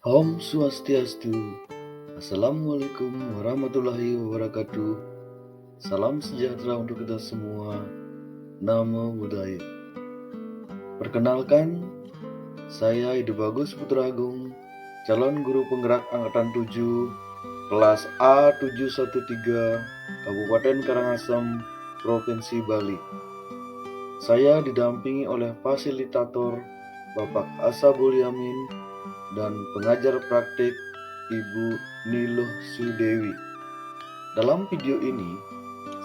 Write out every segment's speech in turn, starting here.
Om Swastiastu. Assalamualaikum warahmatullahi wabarakatuh. Salam sejahtera untuk kita semua. Namo Buddhaya. Perkenalkan, saya Idu Bagus Putra Agung, calon guru penggerak angkatan 7, kelas A713, Kabupaten Karangasem, Provinsi Bali. Saya didampingi oleh fasilitator Bapak Asabul Yamin dan pengajar praktik Ibu Niluh Sudewi. Dalam video ini,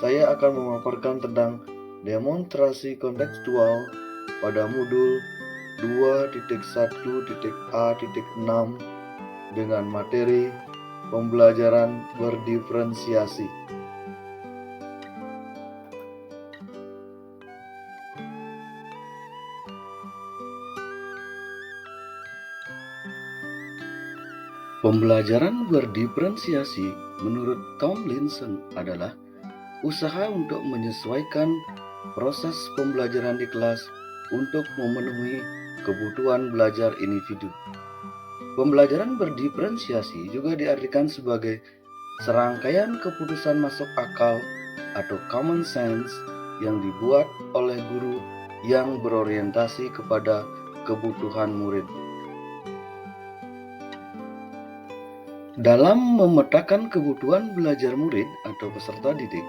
saya akan memaparkan tentang demonstrasi kontekstual pada modul 2.1.A.6 dengan materi pembelajaran berdiferensiasi. Pembelajaran berdiferensiasi menurut Tomlinson adalah usaha untuk menyesuaikan proses pembelajaran di kelas untuk memenuhi kebutuhan belajar individu. Pembelajaran berdiferensiasi juga diartikan sebagai serangkaian keputusan masuk akal atau common sense yang dibuat oleh guru yang berorientasi kepada kebutuhan murid. Dalam memetakan kebutuhan belajar murid atau peserta didik,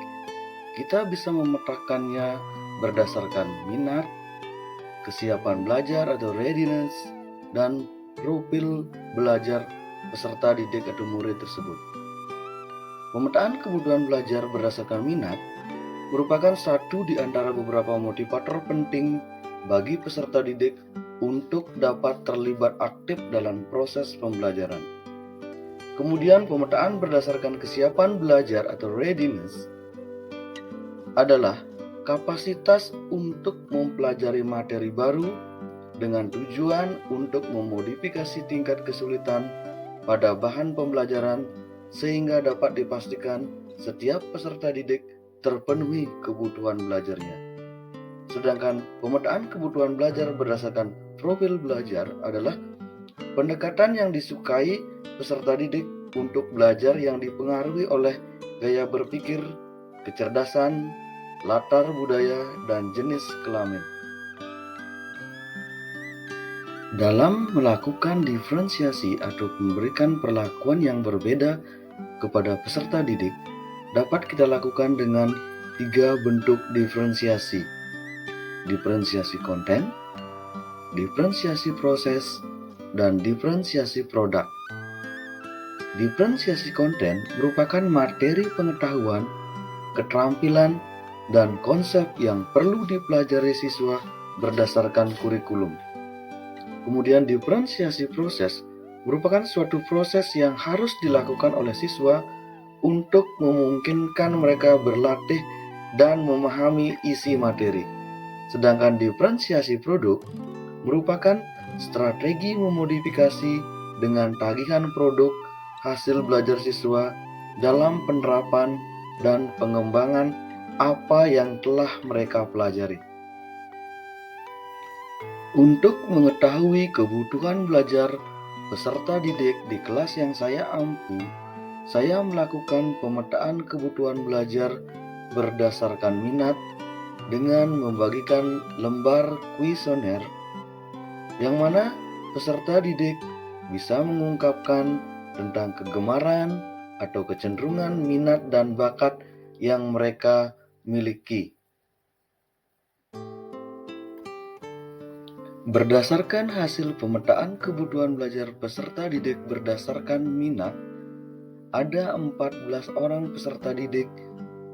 kita bisa memetakannya berdasarkan minat, kesiapan belajar atau readiness, dan profil belajar peserta didik atau murid tersebut. Pemetaan kebutuhan belajar berdasarkan minat merupakan satu di antara beberapa motivator penting bagi peserta didik untuk dapat terlibat aktif dalam proses pembelajaran. Kemudian pemetaan berdasarkan kesiapan belajar atau readiness adalah kapasitas untuk mempelajari materi baru dengan tujuan untuk memodifikasi tingkat kesulitan pada bahan pembelajaran sehingga dapat dipastikan setiap peserta didik terpenuhi kebutuhan belajarnya. Sedangkan pemetaan kebutuhan belajar berdasarkan profil belajar adalah pendekatan yang disukai peserta didik untuk belajar yang dipengaruhi oleh gaya berpikir, kecerdasan, latar budaya, dan jenis kelamin. Dalam melakukan diferensiasi atau memberikan perlakuan yang berbeda kepada peserta didik, dapat kita lakukan dengan 3 bentuk diferensiasi: diferensiasi konten, diferensiasi proses, dan diferensiasi produk. Diferensiasi konten merupakan materi pengetahuan, keterampilan, dan konsep yang perlu dipelajari siswa berdasarkan kurikulum. Kemudian diferensiasi proses merupakan suatu proses yang harus dilakukan oleh siswa untuk memungkinkan mereka berlatih dan memahami isi materi. Sedangkan diferensiasi produk merupakan strategi memodifikasi dengan tagihan produk hasil belajar siswa dalam penerapan dan pengembangan apa yang telah mereka pelajari. Untuk mengetahui kebutuhan belajar peserta didik di kelas yang saya ampu, saya melakukan pemetaan kebutuhan belajar berdasarkan minat dengan membagikan lembar kuesioner yang mana peserta didik bisa mengungkapkan tentang kegemaran atau kecenderungan minat dan bakat yang mereka miliki. Berdasarkan hasil pemetaan kebutuhan belajar peserta didik berdasarkan minat, ada 14 orang peserta didik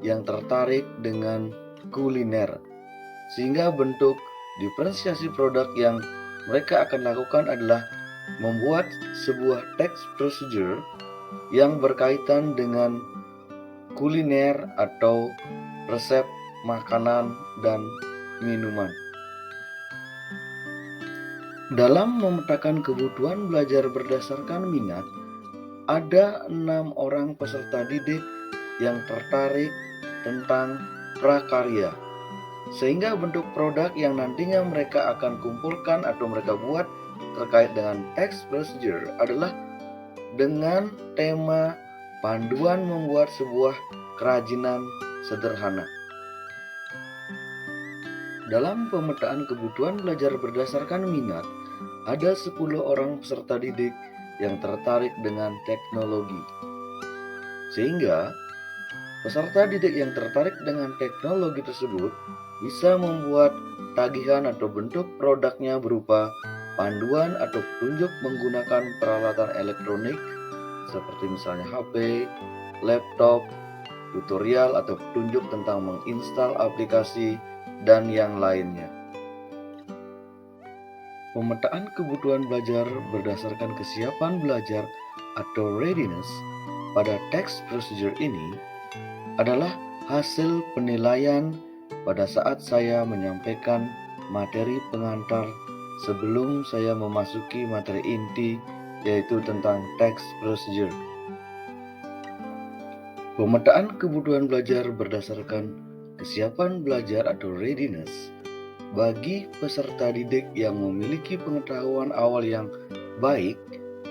yang tertarik dengan kuliner, sehingga bentuk diferensiasi produk yang mereka akan lakukan adalah membuat sebuah text procedure yang berkaitan dengan kuliner atau resep makanan dan minuman. Dalam memetakan kebutuhan belajar berdasarkan minat, ada 6 orang peserta didik yang tertarik tentang prakarya, sehingga bentuk produk yang nantinya mereka akan kumpulkan atau mereka buat terkait dengan text procedure adalah dengan tema panduan membuat sebuah kerajinan sederhana. Dalam pemetaan kebutuhan belajar berdasarkan minat, ada 10 orang peserta didik yang tertarik dengan teknologi. Sehingga peserta didik yang tertarik dengan teknologi tersebut bisa membuat tagihan atau bentuk produknya berupa panduan atau petunjuk menggunakan peralatan elektronik seperti misalnya HP, laptop, tutorial atau petunjuk tentang menginstal aplikasi, dan yang lainnya. Pemetaan kebutuhan belajar berdasarkan kesiapan belajar atau readiness pada text procedure ini adalah hasil penilaian pada saat saya menyampaikan materi pengantar sebelum saya memasuki materi inti, yaitu tentang text procedure. Pemetaan kebutuhan belajar berdasarkan kesiapan belajar atau readiness bagi peserta didik yang memiliki pengetahuan awal yang baik,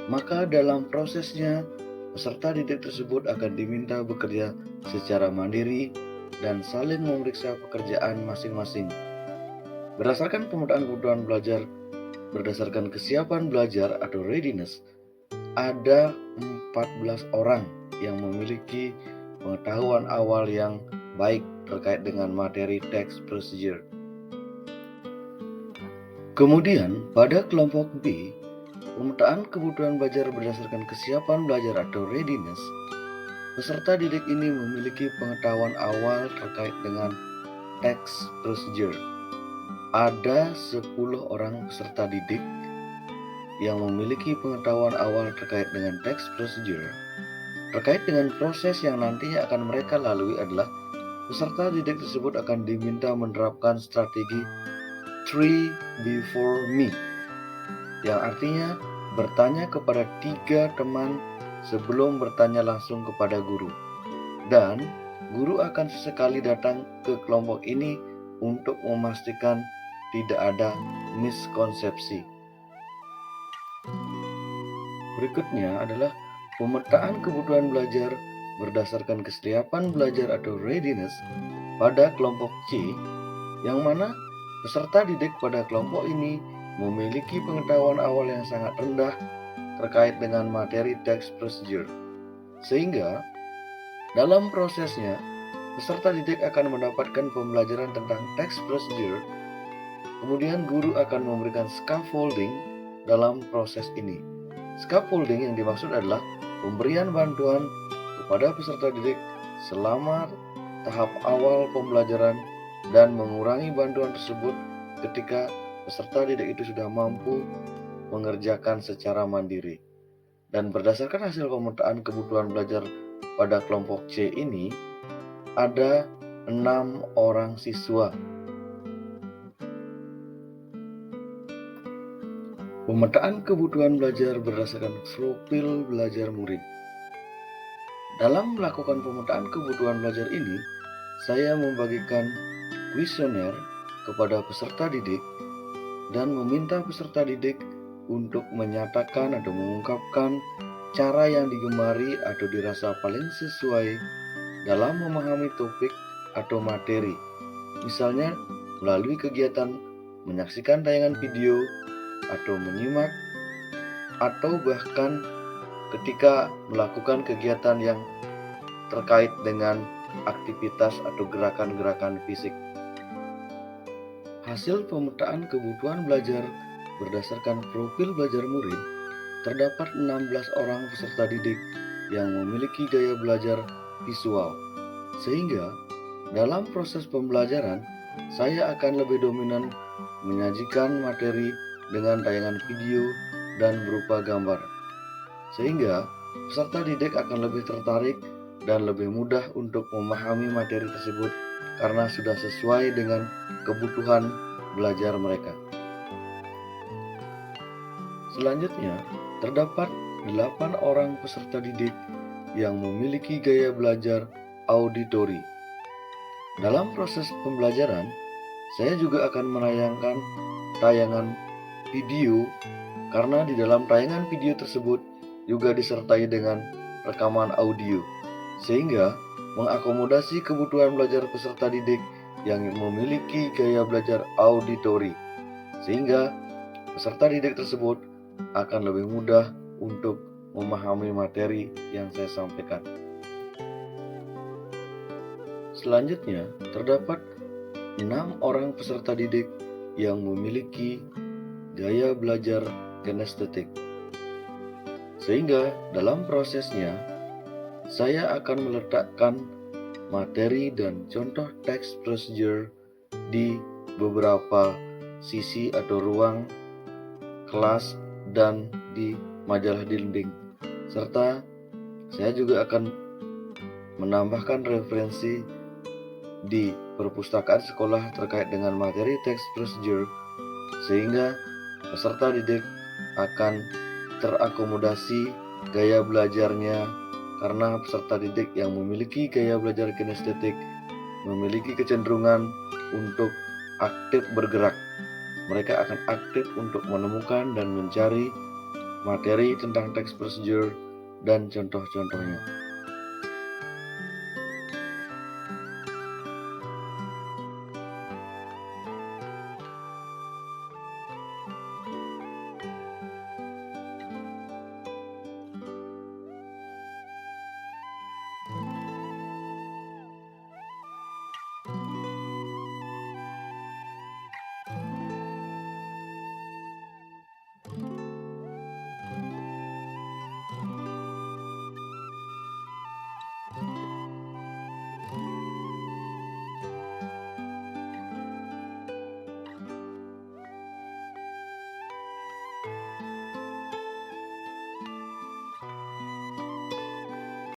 maka dalam prosesnya peserta didik tersebut akan diminta bekerja secara mandiri dan saling memeriksa pekerjaan masing-masing. Berdasarkan pemetaan kebutuhan belajar berdasarkan kesiapan belajar atau readiness, ada 14 orang yang memiliki pengetahuan awal yang baik terkait dengan materi text procedure. Kemudian pada kelompok B, pemetaan kebutuhan belajar berdasarkan kesiapan belajar atau readiness, peserta didik ini memiliki pengetahuan awal terkait dengan text procedure. Ada 10 orang peserta didik yang memiliki pengetahuan awal terkait dengan text procedure. Terkait dengan proses yang nantinya akan mereka lalui adalah peserta didik tersebut akan diminta menerapkan strategi 3 before me, yang artinya bertanya kepada 3 teman sebelum bertanya langsung kepada guru. Dan guru akan sesekali datang ke kelompok ini untuk memastikan tidak ada miskonsepsi. Berikutnya adalah pemetaan kebutuhan belajar berdasarkan kesiapan belajar atau readiness pada kelompok C, yang mana peserta didik pada kelompok ini memiliki pengetahuan awal yang sangat rendah terkait dengan materi text procedure. Sehingga dalam prosesnya, peserta didik akan mendapatkan pembelajaran tentang text procedure, kemudian guru akan memberikan scaffolding dalam proses ini. Scaffolding yang dimaksud adalah pemberian bantuan kepada peserta didik selama tahap awal pembelajaran dan mengurangi bantuan tersebut ketika peserta didik itu sudah mampu mengerjakan secara mandiri. Dan berdasarkan hasil pemetaan kebutuhan belajar pada kelompok C ini, ada 6 orang siswa. Pemetaan kebutuhan belajar berdasarkan profil belajar murid. Dalam melakukan pemetaan kebutuhan belajar ini, saya membagikan kuesioner kepada peserta didik dan meminta peserta didik untuk menyatakan atau mengungkapkan cara yang digemari atau dirasa paling sesuai dalam memahami topik atau materi. Misalnya melalui kegiatan menyaksikan tayangan video atau menyimak, atau bahkan ketika melakukan kegiatan yang terkait dengan aktivitas atau gerakan-gerakan fisik. Hasil pemetaan kebutuhan belajar berdasarkan profil belajar murid, terdapat 16 orang peserta didik yang memiliki gaya belajar visual. Sehingga dalam proses pembelajaran, saya akan lebih dominan menyajikan materi dengan tayangan video dan berupa gambar. Sehingga peserta didik akan lebih tertarik dan lebih mudah untuk memahami materi tersebut karena sudah sesuai dengan kebutuhan belajar mereka. Selanjutnya, terdapat 8 orang peserta didik yang memiliki gaya belajar auditori. Dalam proses pembelajaran, saya juga akan menayangkan tayangan video karena di dalam tayangan video tersebut juga disertai dengan rekaman audio, sehingga mengakomodasi kebutuhan belajar peserta didik yang memiliki gaya belajar auditori, sehingga peserta didik tersebut akan lebih mudah untuk memahami materi yang saya sampaikan. Selanjutnya, terdapat 6 orang peserta didik yang memiliki gaya belajar kinestetik, sehingga dalam prosesnya saya akan meletakkan materi dan contoh teks procedure di beberapa sisi atau ruang kelas dan di majalah dinding, serta saya juga akan menambahkan referensi di perpustakaan sekolah terkait dengan materi teks procedure, sehingga peserta didik akan terakomodasi gaya belajarnya, karena peserta didik yang memiliki gaya belajar kinestetik memiliki kecenderungan untuk aktif bergerak. Mereka akan aktif untuk menemukan dan mencari materi tentang teks procedure dan contoh-contohnya.